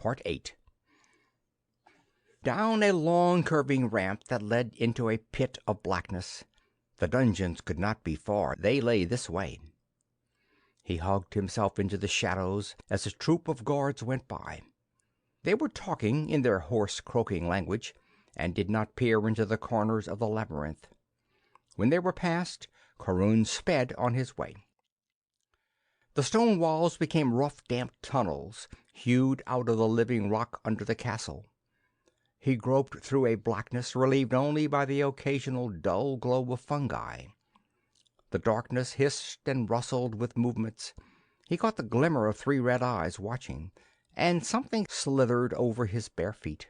8. Down a long curving ramp that led into a pit of blackness. The dungeons could not be far, they lay this way. He hugged himself into the shadows as a troop of guards went by. They were talking in their hoarse, croaking language, and did not peer into the corners of the labyrinth. When they were past, Kharoun sped on his way. The stone walls became rough, damp tunnels, hewed out of the living rock under the castle. He groped through a blackness relieved only by the occasional dull glow of fungi. The darkness hissed and rustled with movements. He caught the glimmer of 3 red eyes watching, and something slithered over his bare feet.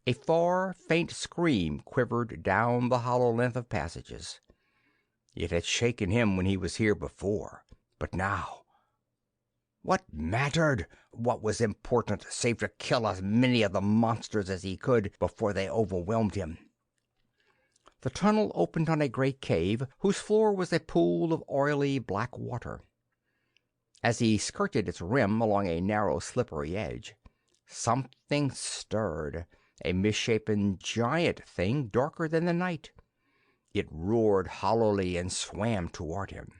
A far, faint scream quivered down the hollow length of passages. It had shaken him when he was here before, but now... What mattered? What was important save to kill as many of the monsters as he could before they overwhelmed him? The tunnel opened on a great cave whose floor was a pool of oily black water. As he skirted its rim along a narrow, slippery edge, something stirred, a misshapen giant thing darker than the night. It roared hollowly and swam toward him.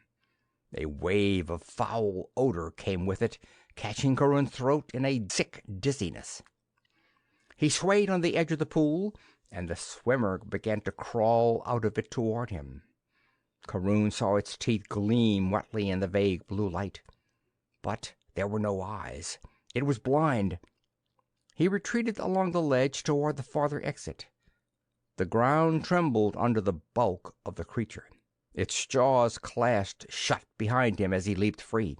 A wave of foul odor came with it, catching Kharoun's throat in a sick dizziness. He swayed on the edge of the pool, and the swimmer began to crawl out of it toward him. Kharoun saw its teeth gleam wetly in the vague blue light. But there were no eyes. It was blind. He retreated along the ledge toward the farther exit. The ground trembled under the bulk of the creature. Its jaws clashed shut behind him as he leaped free.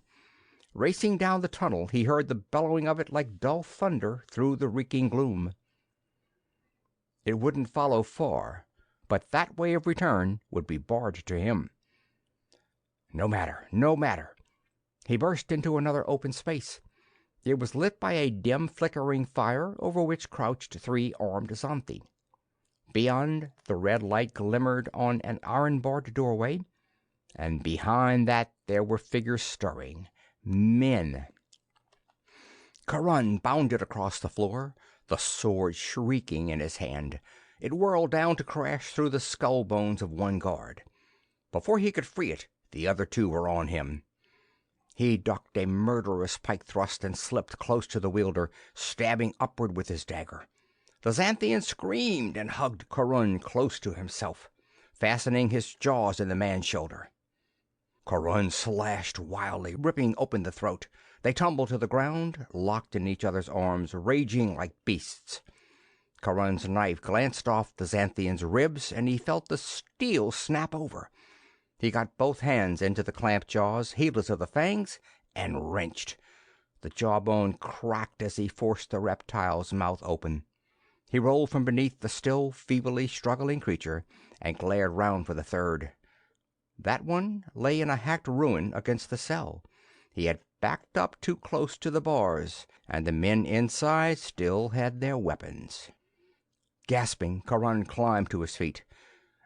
Racing down the tunnel, he heard the bellowing of it like dull thunder through the reeking gloom. It wouldn't follow far, but that way of return would be barred to him. No matter, no matter. He burst into another open space. It was lit by a dim, flickering fire over which crouched 3 armed Xanthi. Beyond, the red light glimmered on an iron-barred doorway, and behind that there were figures stirring. Men. Kharoun bounded across the floor, the sword shrieking in his hand. It whirled down to crash through the skull bones of one guard. Before he could free it, the other 2 were on him. He ducked a murderous pike thrust and slipped close to the wielder, stabbing upward with his dagger. The Xanthian screamed and hugged Kharoun close to himself, fastening his jaws in the man's shoulder. Kharoun slashed wildly, ripping open the throat. They tumbled to the ground, locked in each other's arms, raging like beasts. Kharoun's knife glanced off the Xanthian's ribs, and he felt the steel snap over. He got both hands into the clamped jaws, heedless of the fangs, and wrenched. The jawbone cracked as he forced the reptile's mouth open. He rolled from beneath the still feebly struggling creature and glared round for the third. That one lay in a hacked ruin against the cell. He had backed up too close to the bars, and the men inside still had their weapons. Gasping, Kharoun climbed to his feet.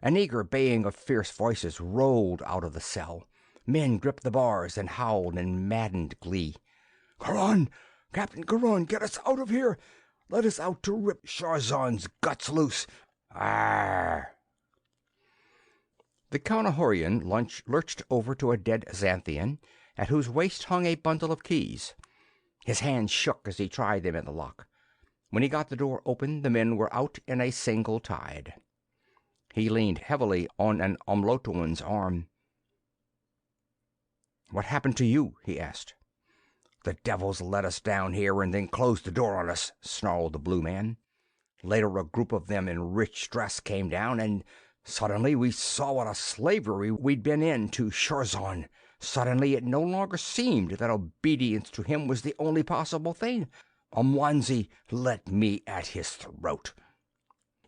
An eager baying of fierce voices rolled out of the cell. Men gripped the bars and howled in maddened glee. "Kharoun! Captain Kharoun, get us out of here! Let us out to rip Sharzan's guts loose! Arr!" The Counterhorian lurched over to a dead Xanthian, at whose waist hung a bundle of keys. His hand shook as he tried them in the lock. When he got the door open, the men were out in a single tide. He leaned heavily on an Umlotuan's arm. "What happened to you?" he asked. "The devils let us down here and then closed the door on us," snarled the blue man. "Later a group of them in rich dress came down, and suddenly we saw what a slavery we'd been in to Sharzan. Suddenly it no longer seemed that obedience to him was the only possible thing. Umwanzi, let me at his throat."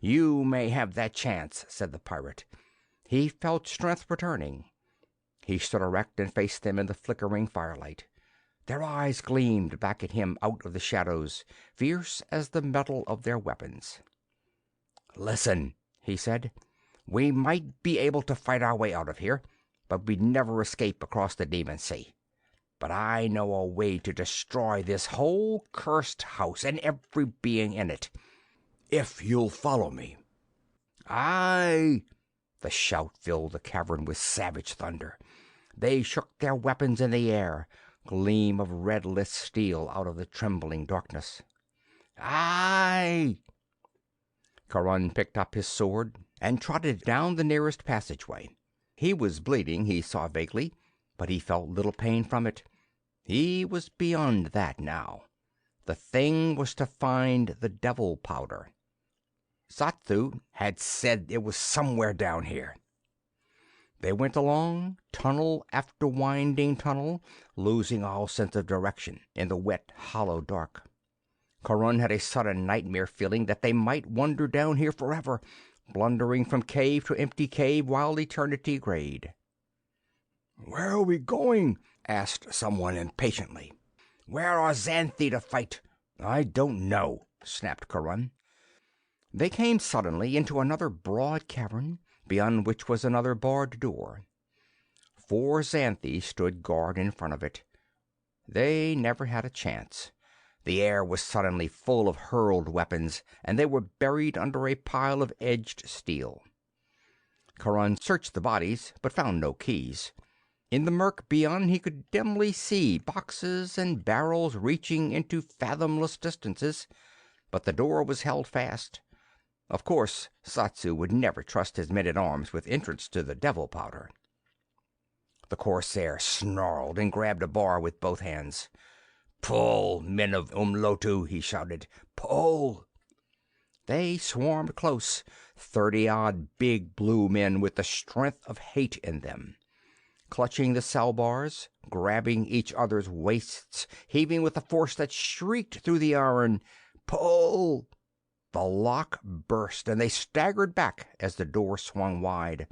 "You may have that chance," said the pirate. He felt strength returning. He stood erect and faced them in the flickering firelight. Their eyes gleamed back at him out of the shadows, fierce as the metal of their weapons. "Listen," he said. "We might be able to fight our way out of here, but we'd never escape across the Demon Sea. but I know a way to destroy this whole cursed house and every being in it, if you'll follow me." "Aye!" The shout filled the cavern with savage thunder. They shook their weapons in the air, gleam of red-lit steel out of the trembling darkness. "Aye!" Charon picked up his sword and trotted down the nearest passageway. He was bleeding, he saw vaguely, but he felt little pain from it. He was beyond that now. The thing was to find the devil powder. Satsu had said it was somewhere down here. They went along tunnel after winding tunnel, losing all sense of direction in the wet, hollow dark. Charon had a sudden nightmare feeling that they might wander down here forever, blundering from cave to empty cave while eternity grayed. "Where are we going?" asked someone impatiently. "Where are Xanthi to fight?" "I don't know," snapped Charon. They came suddenly into another broad cavern, beyond which was another barred door. 4 Xanthi stood guard in front of it. They never had a chance. The air was suddenly full of hurled weapons, and they were buried under a pile of edged steel. Charon searched the bodies, but found no keys. In the murk beyond he could dimly see boxes and barrels reaching into fathomless distances, but the door was held fast. Of course, Satsu would never trust his men-at-arms with entrance to the devil powder. The corsair snarled and grabbed a bar with both hands. "Pull, men of Umlotu!" he shouted. "Pull!" They swarmed close, 30-odd big blue men with the strength of hate in them. Clutching the cell bars, grabbing each other's waists, heaving with a force that shrieked through the iron. "Pull!" The lock burst, and they staggered back as the door swung wide.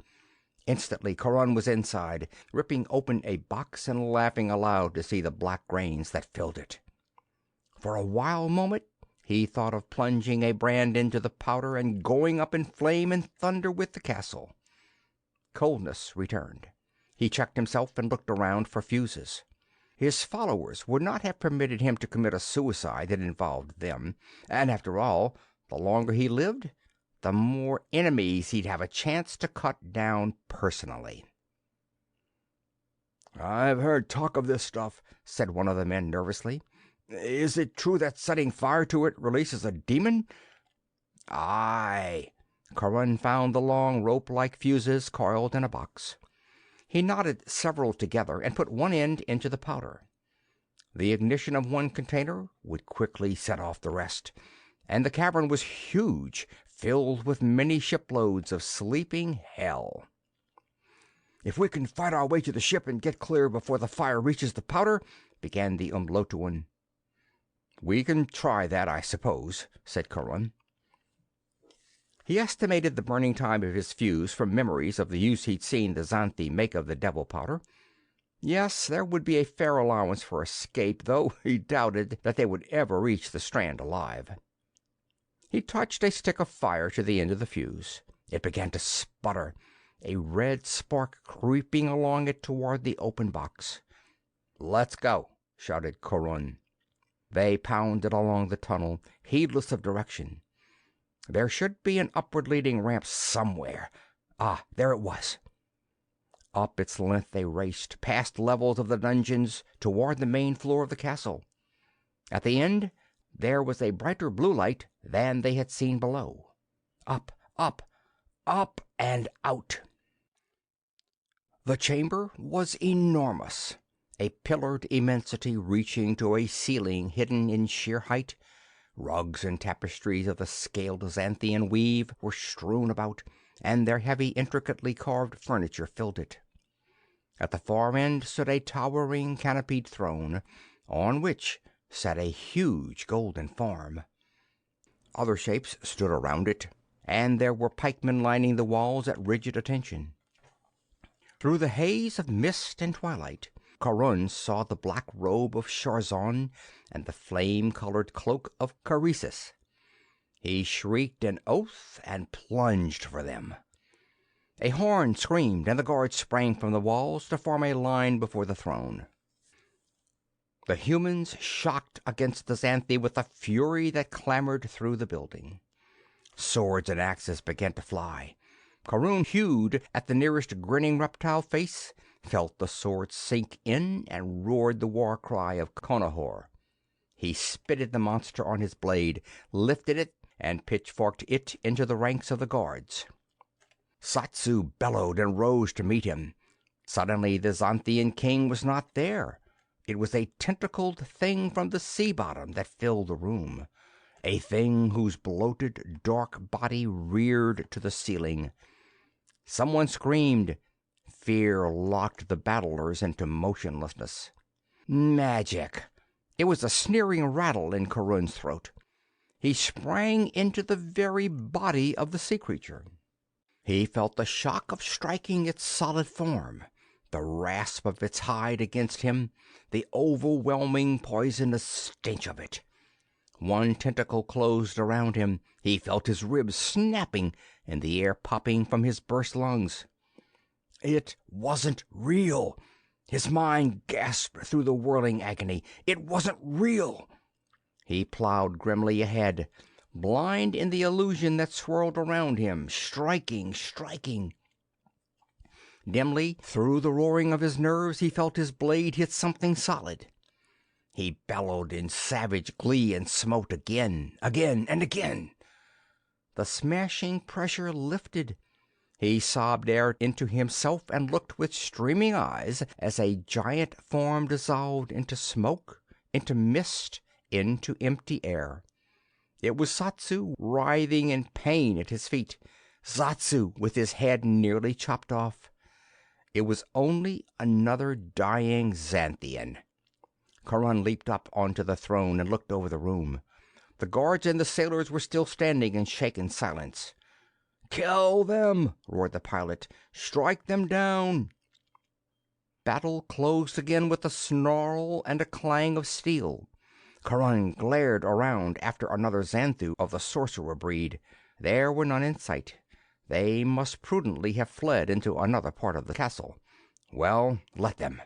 Instantly Charon was inside, ripping open a box and laughing aloud to see the black grains that filled it. For a wild moment he thought of plunging a brand into the powder and going up in flame and thunder with the castle. Coldness returned. He checked himself and looked around for fuses. His followers would not have permitted him to commit a suicide that involved them, and after all, the longer he lived, the more enemies he'd have a chance to cut down personally. "I've heard talk of this stuff," said one of the men nervously. "Is it true that setting fire to it releases a demon?" "Aye." Charon found the long rope-like fuses coiled in a box. He knotted several together and put one end into the powder. The ignition of one container would quickly set off the rest, and the cavern was huge, filled with many shiploads of sleeping hell. "If we can fight our way to the ship and get clear before the fire reaches the powder," began the Umlotuan. "We can try that, I suppose," said Charon. He estimated the burning time of his fuse from memories of the use he'd seen the Xanthi make of the devil powder. Yes, there would be a fair allowance for escape, though he doubted that they would ever reach the strand alive. He touched a stick of fire to the end of the fuse. It began to sputter, a red spark creeping along it toward the open box. "Let's go," shouted Charon. They pounded along the tunnel, heedless of direction. There should be an upward-leading ramp somewhere. Ah, there it was. Up its length they raced, past levels of the dungeons, toward the main floor of the castle. At the end there was a brighter blue light than they had seen below. Up, up, up and out. The chamber was enormous, a pillared immensity reaching to a ceiling hidden in sheer height. Rugs and tapestries of the scaled Xanthian weave were strewn about, and their heavy, intricately carved furniture filled it. At the far end stood a towering, canopied throne, on which sat a huge golden form. Other shapes stood around it, and there were pikemen lining the walls at rigid attention. Through the haze of mist and twilight, Charon saw the black robe of Charzon and the flame-colored cloak of Caresis. He shrieked an oath and plunged for them. A horn screamed, and the guards sprang from the walls to form a line before the throne. The humans shocked against the Xanthi with a fury that clamored through the building. Swords and axes began to fly. Kharoon hewed at the nearest grinning reptile face, felt the sword sink in, and roared the war cry of Conahor. He spitted the monster on his blade, lifted it, and pitchforked it into the ranks of the guards. Satsu bellowed and rose to meet him. Suddenly the Xanthian king was not there. It was a tentacled thing from the sea bottom that filled the room, a thing whose bloated, dark body reared to the ceiling. Someone screamed. Fear locked the battlers into motionlessness. Magic! It was a sneering rattle in Kharoon's throat. He sprang into the very body of the sea creature. He felt the shock of striking its solid form, the rasp of its hide against him, the overwhelming poisonous stench of it. One tentacle closed around him. He felt his ribs snapping and the air popping from his burst lungs. It wasn't real. His mind gasped through the whirling agony. It wasn't real. He plowed grimly ahead, blind in the illusion that swirled around him, striking. Dimly, through the roaring of his nerves, he felt his blade hit something solid. He bellowed in savage glee and smote again and again. The smashing pressure lifted. He sobbed air into himself and looked with streaming eyes as a giant form dissolved into smoke, into mist, into empty air. It was Satsu, writhing in pain at his feet. Satsu, with his head nearly chopped off. It was only another dying Xanthian. Kharoon leaped up onto the throne and looked over the room. The guards and the sailors were still standing in shaken silence. "Kill them!" roared the pilot. "Strike them down!" Battle closed again with a snarl and a clang of steel. Kharoon glared around after another Xanthu of the sorcerer breed. There were none in sight. They must prudently have fled into another part of the castle. Well, let them.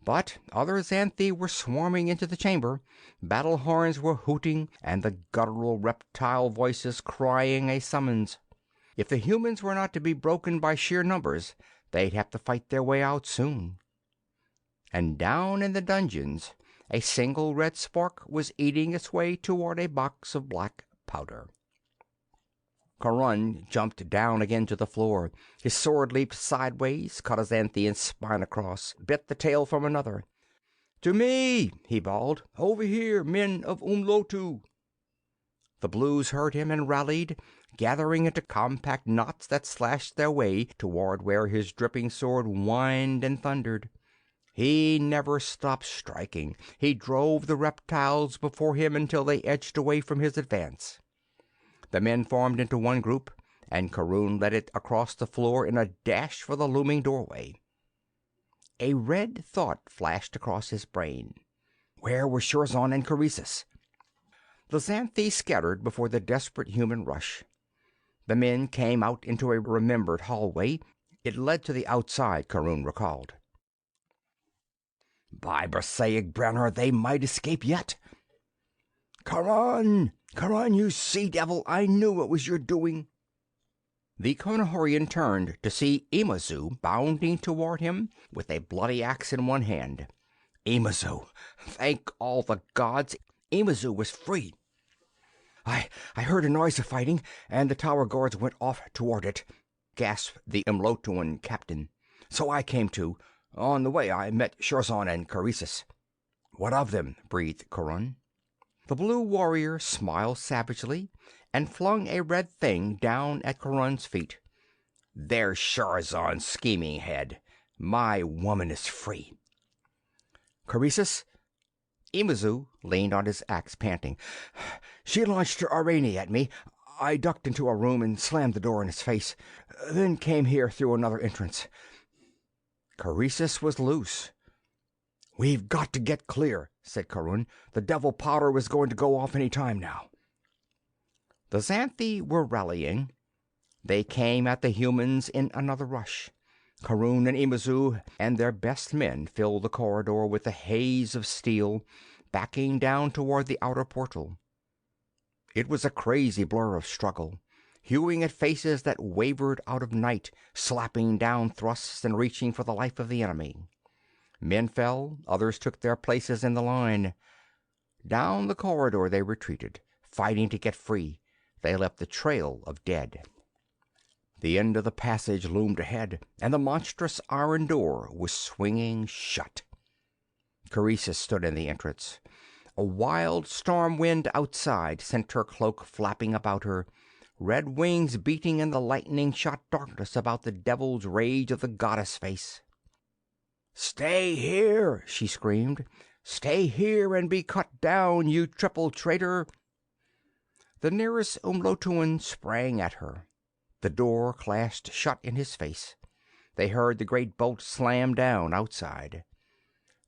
But other Xanthi were swarming into the chamber. Battle horns were hooting, and the guttural reptile voices crying a summons. If the humans were not to be broken by sheer numbers, they'd have to fight their way out soon. And down in the dungeons, a single red spark was eating its way toward a box of black powder. Kharoon jumped down again to the floor. His sword leaped sideways, cut a Xanthian's spine across, bit the tail from another. "To me!" he bawled. "Over here, men of Umlotu!" The Blues heard him and rallied, gathering into compact knots that slashed their way toward where his dripping sword whined and thundered. He never stopped striking. He drove the reptiles before him until they edged away from his advance. The men formed into one group, and Kharoon led it across the floor in a dash for the looming doorway. A red thought flashed across his brain. Where were Shorzan and Croesus? The Xanthi scattered before the desperate human rush. The men came out into a remembered hallway. It led to the outside, Kharoon recalled. By Bersaic Branner, they might escape yet. "Kharoon! Kharoon, you sea-devil! I knew it was your doing!" The Conahorian turned to see Imazu bounding toward him with a bloody axe in one hand. Imazu! Thank all the gods, Imazu was free! I heard a noise of fighting, and the tower guards went off toward it," gasped the Umlotuan captain. "So I came too. On the way I met Shorzan and Croesus." "What of them?" breathed Kharoon. The blue warrior smiled savagely and flung a red thing down at Kharoon's feet. "There's Shorzan's scheming head. My woman is free." "Croesus?" Imazu leaned on his axe, panting. "She launched her Arani at me. I ducked into a room and slammed the door in his face, then came here through another entrance." Croesus was loose. "We've got to get clear," said Kharoon. "The devil powder is going to go off any time now." The Xanthi were rallying. They came at the humans in another rush. Karun and Imazu and their best men filled the corridor with a haze of steel, backing down toward the outer portal. It was a crazy blur of struggle, hewing at faces that wavered out of night, slapping down thrusts and reaching for the life of the enemy. Men fell, others took their places in the line. Down the corridor they retreated, fighting to get free. They left the trail of dead. The end of the passage loomed ahead, and the monstrous iron door was swinging shut. Carissa stood in the entrance. A wild storm wind outside sent her cloak flapping about her, red wings beating in the lightning-shot darkness about the devil's rage of the goddess face. "Stay here!" she screamed. "Stay here and be cut down, you triple traitor!" The nearest Umlotuan sprang at her. The door clashed shut in his face. They heard the great bolt slam down outside.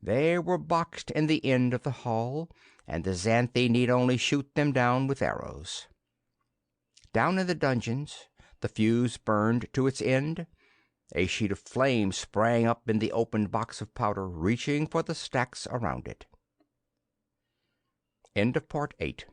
They were boxed in the end of the hall, and the Xanthi need only shoot them down with arrows. Down in the dungeons, the fuse burned to its end. A sheet of flame sprang up in the opened box of powder, reaching for the stacks around it. End of Part 8.